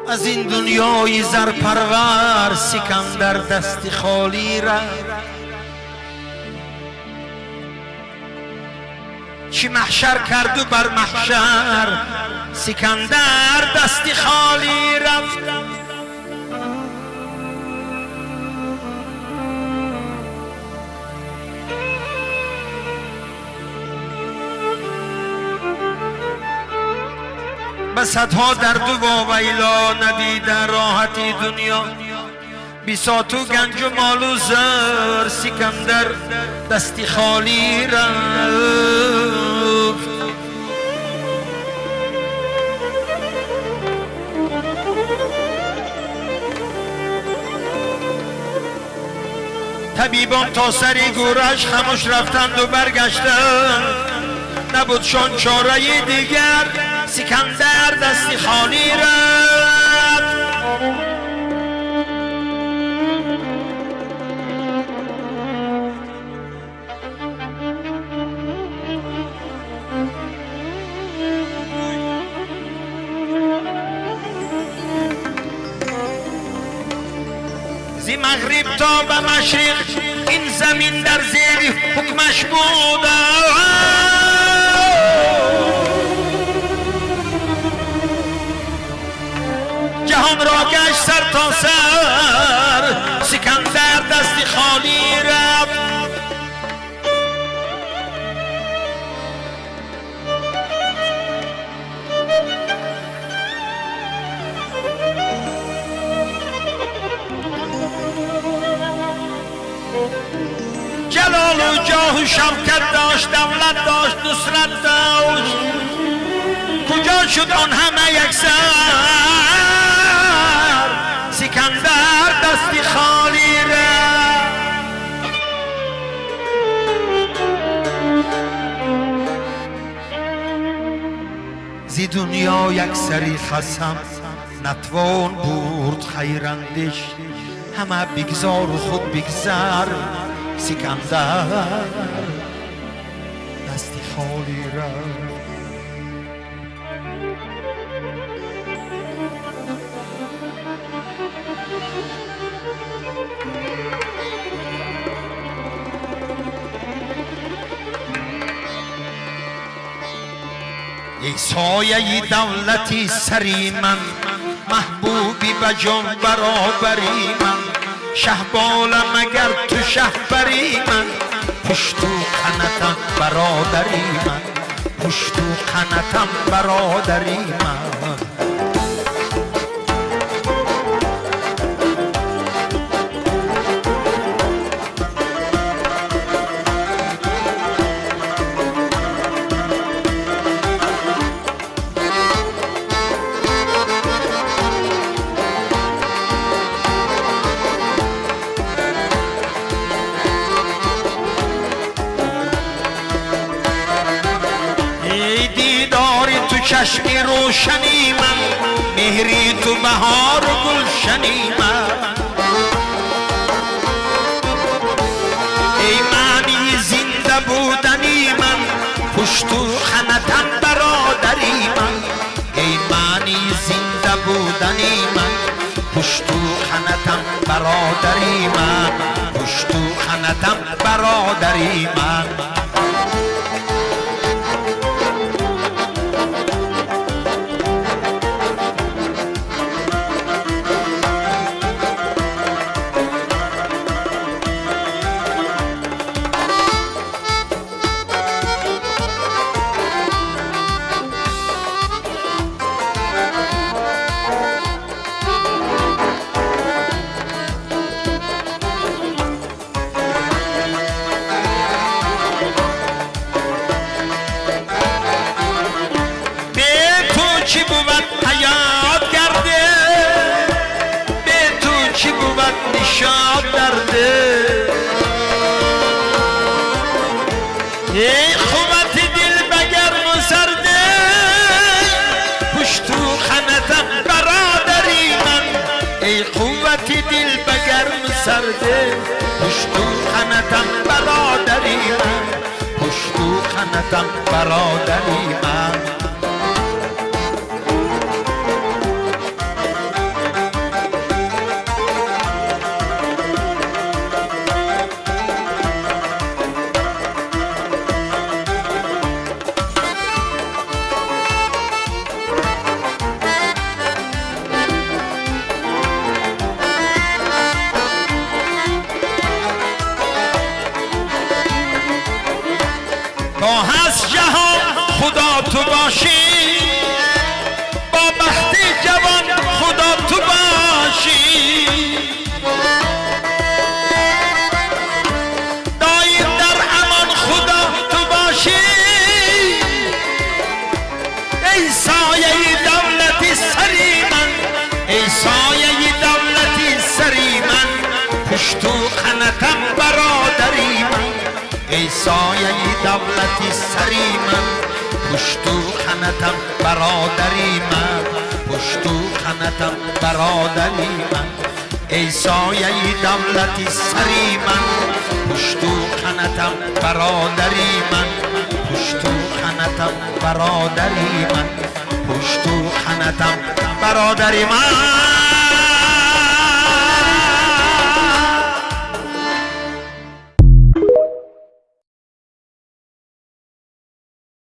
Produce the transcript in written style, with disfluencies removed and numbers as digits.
از این دنیای زرپرور سکندر دست خالی رفت. چی محشر کرد و بر محشر سکندر دست خالی رفت. به صدها درد و واویلا ندیده راحتی دنیا، بیسات و گنج و مال و زر سکندر دستی خالی رفت. طبیبان تا سری گورش خموش رفتند و برگشتند، نبودشان چاره دیگر سکندر دستی خالی رفت. زی مغرب تا به مشرق این زمین در زیر حکمش بود. جهان را گشت سر تا سر سکندر دستی خالی رفت. جلال و جاه و شوکت داشت، دولت داشت، نصرت داشت، کجا شد آن همه یکسر سکندر دستی خالی رفت. زی دنیا یک سری خسم نتوان برد خیراندیش، همه بگذار و خود بگذر سکندر دستی خالی رفت. ای سایه دولتی سری من، محبوبی به جان برابری من، شهبالم اگر تو شهبری من، پشتو قنتم برادری من، پشتو قنتم برادری من. چشمی روشنی من، مهری تو بهار و گلشنی من، ای معنی زنده بودنی من، پشتو خنتم برادری من، ای معنی زنده بودنی من، پشتو خنتم برادری من، پشتو خنتم برادری من. چی بود حیات کرده، به تو چی بود نشاط درده، ای خوبت دل بگرم و سرده، پشتو خنتم برادری من، ای خوبت دل بگرم و سرده، پشتو خنتم برادری من، پشتو خنتم برادری من. باشی، با بخت جوان خدا تو باشی، دایم در امان خدا تو باشی. ای سایه دولتی سری من، ای سایه دولتی سری من، پشتو خنتم برادری من. ای سایه دولتی سری من، پشتو خنتم برادری من، پشتو خنتم برادری من. ای سایه دولتی سری من، پشتو خنتم برادری من، پشتو خنتم برادری من، پشتو خنتم برادری من.